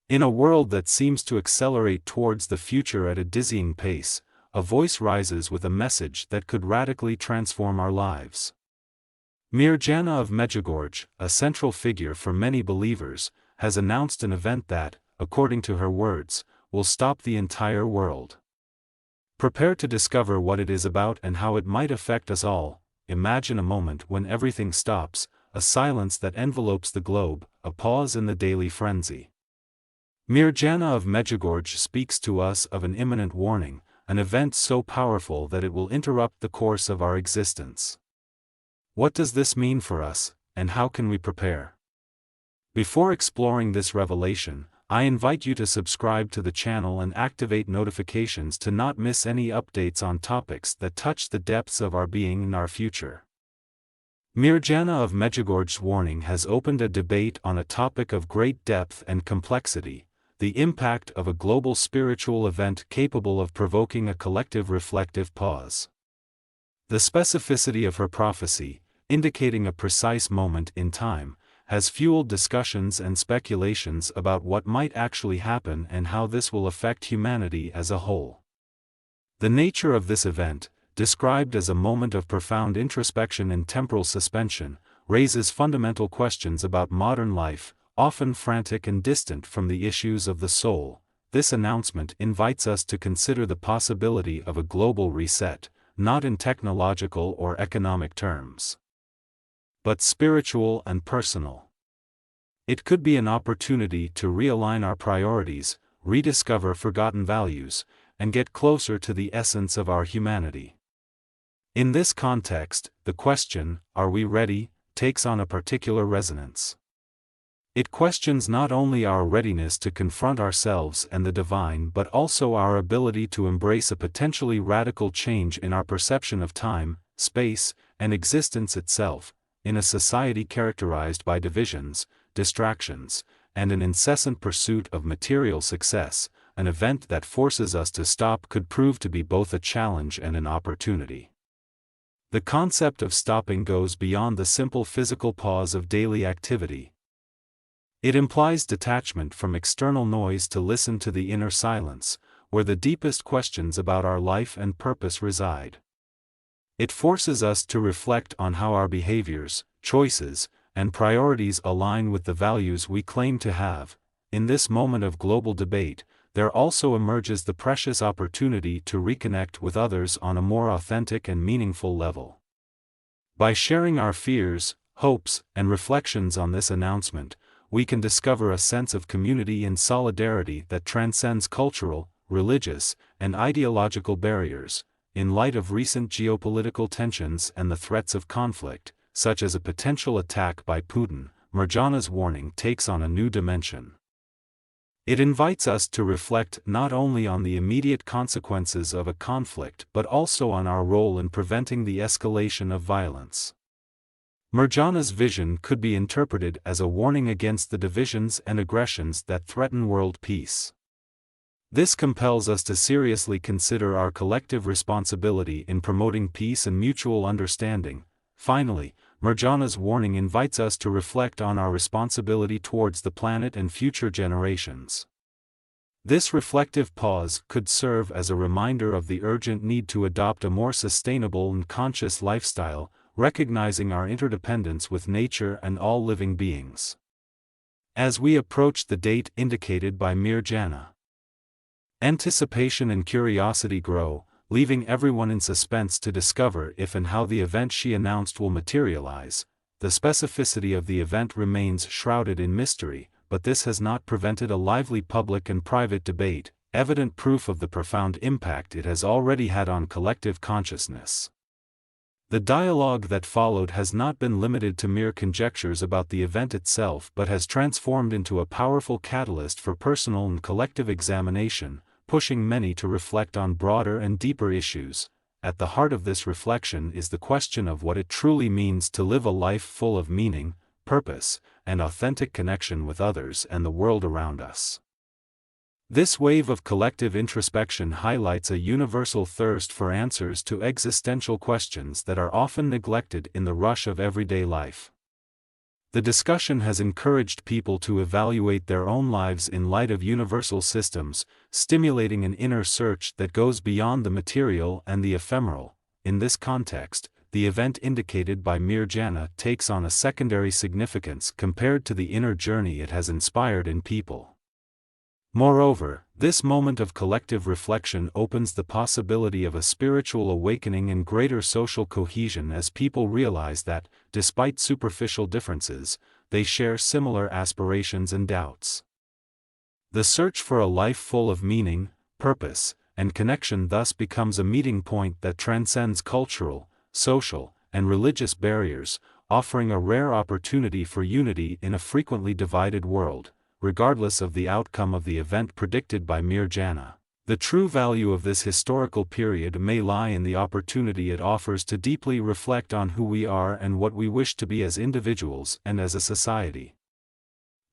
In a world that seems to accelerate towards the future at a dizzying pace, a voice rises with a message that could radically transform our lives. Mirjana of Medjugorje, a central figure for many believers, has announced an event that, according to her words, will stop the entire world. Prepare to discover what it is about and how it might affect us all. Imagine a moment when everything stops, a silence that envelopes the globe, a pause in the daily frenzy. Mirjana of Medjugorje speaks to us of an imminent warning, an event so powerful that it will interrupt the course of our existence. What does this mean for us, and how can we prepare? Before exploring this revelation, I invite you to subscribe to the channel and activate notifications to not miss any updates on topics that touch the depths of our being and our future. Mirjana of Medjugorje's warning has opened a debate on a topic of great depth and complexity: the impact of a global spiritual event capable of provoking a collective reflective pause. The specificity of her prophecy, indicating a precise moment in time, has fueled discussions and speculations about what might actually happen and how this will affect humanity as a whole. The nature of this event, described as a moment of profound introspection and temporal suspension, raises fundamental questions about modern life, often frantic and distant from the issues of the soul. This announcement invites us to consider the possibility of a global reset, not in technological or economic terms, but spiritual and personal. It could be an opportunity to realign our priorities, rediscover forgotten values, and get closer to the essence of our humanity. In this context, the question, "Are we ready?" takes on a particular resonance. It questions not only our readiness to confront ourselves and the divine but also our ability to embrace a potentially radical change in our perception of time, space, and existence itself, in a society characterized by divisions, distractions, and an incessant pursuit of material success. An event that forces us to stop could prove to be both a challenge and an opportunity. The concept of stopping goes beyond the simple physical pause of daily activity. It implies detachment from external noise to listen to the inner silence, where the deepest questions about our life and purpose reside. It forces us to reflect on how our behaviors, choices, and priorities align with the values we claim to have. In this moment of global debate, there also emerges the precious opportunity to reconnect with others on a more authentic and meaningful level. By sharing our fears, hopes, and reflections on this announcement, we can discover a sense of community and solidarity that transcends cultural, religious, and ideological barriers. In light of recent geopolitical tensions and the threats of conflict, such as a potential attack by Putin, Mirjana's warning takes on a new dimension. It invites us to reflect not only on the immediate consequences of a conflict but also on our role in preventing the escalation of violence. Mirjana's vision could be interpreted as a warning against the divisions and aggressions that threaten world peace. This compels us to seriously consider our collective responsibility in promoting peace and mutual understanding. Finally, Mirjana's warning invites us to reflect on our responsibility towards the planet and future generations. This reflective pause could serve as a reminder of the urgent need to adopt a more sustainable and conscious lifestyle, recognizing our interdependence with nature and all living beings. As we approach the date indicated by Mirjana, anticipation and curiosity grow, leaving everyone in suspense to discover if and how the event she announced will materialize. The specificity of the event remains shrouded in mystery, but this has not prevented a lively public and private debate, evident proof of the profound impact it has already had on collective consciousness. The dialogue that followed has not been limited to mere conjectures about the event itself but has transformed into a powerful catalyst for personal and collective examination, pushing many to reflect on broader and deeper issues. At the heart of this reflection is the question of what it truly means to live a life full of meaning, purpose, and authentic connection with others and the world around us. This wave of collective introspection highlights a universal thirst for answers to existential questions that are often neglected in the rush of everyday life. The discussion has encouraged people to evaluate their own lives in light of universal systems, stimulating an inner search that goes beyond the material and the ephemeral. In this context, the event indicated by Mirjana takes on a secondary significance compared to the inner journey it has inspired in people. Moreover, this moment of collective reflection opens the possibility of a spiritual awakening and greater social cohesion as people realize that, despite superficial differences, they share similar aspirations and doubts. The search for a life full of meaning, purpose, and connection thus becomes a meeting point that transcends cultural, social, and religious barriers, offering a rare opportunity for unity in a frequently divided world. Regardless of the outcome of the event predicted by Mirjana, the true value of this historical period may lie in the opportunity it offers to deeply reflect on who we are and what we wish to be as individuals and as a society.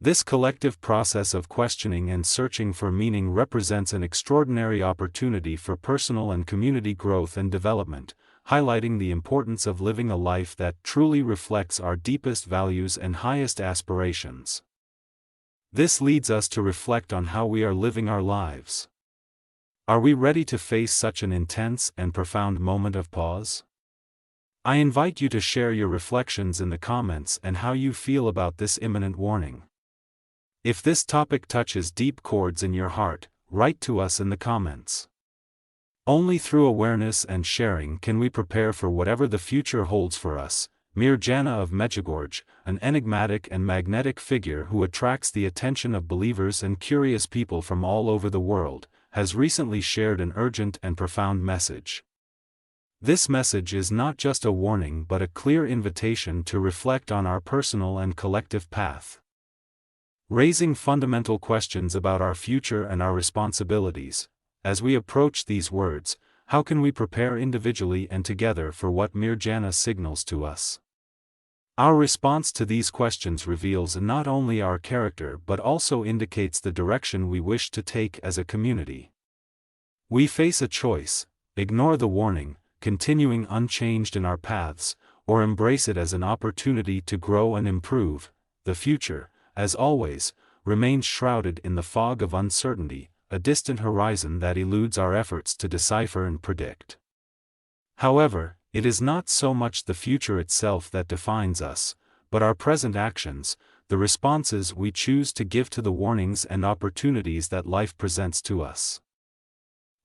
This collective process of questioning and searching for meaning represents an extraordinary opportunity for personal and community growth and development, highlighting the importance of living a life that truly reflects our deepest values and highest aspirations. This leads us to reflect on how we are living our lives. Are we ready to face such an intense and profound moment of pause? I invite you to share your reflections in the comments and how you feel about this imminent warning. If this topic touches deep chords in your heart, write to us in the comments. Only through awareness and sharing can we prepare for whatever the future holds for us. Mirjana of Medjugorje, an enigmatic and magnetic figure who attracts the attention of believers and curious people from all over the world, has recently shared an urgent and profound message. This message is not just a warning but a clear invitation to reflect on our personal and collective path, raising fundamental questions about our future and our responsibilities. As we approach these words, how can we prepare individually and together for what Mirjana signals to us? Our response to these questions reveals not only our character but also indicates the direction we wish to take as a community. We face a choice: ignore the warning, continuing unchanged in our paths, or embrace it as an opportunity to grow and improve. The future, as always, remains shrouded in the fog of uncertainty, a distant horizon that eludes our efforts to decipher and predict. However, it is not so much the future itself that defines us, but our present actions, the responses we choose to give to the warnings and opportunities that life presents to us.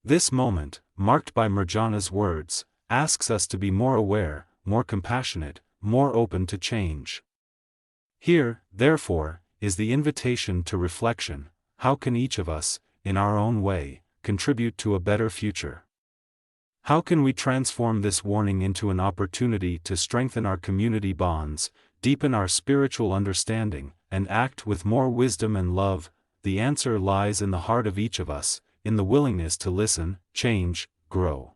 This moment, marked by Mirjana's words, asks us to be more aware, more compassionate, more open to change. Here, therefore, is the invitation to reflection: how can each of us, in our own way, contribute to a better future? How can we transform this warning into an opportunity to strengthen our community bonds, deepen our spiritual understanding, and act with more wisdom and love? The answer lies in the heart of each of us, in the willingness to listen, change, grow.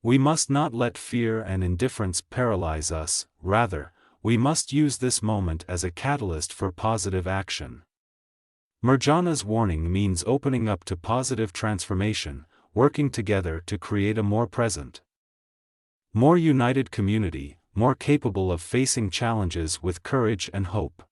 We must not let fear and indifference paralyze us. Rather, we must use this moment as a catalyst for positive action. Mirjana's warning means opening up to positive transformation, working together to create a more present, more united community, more capable of facing challenges with courage and hope.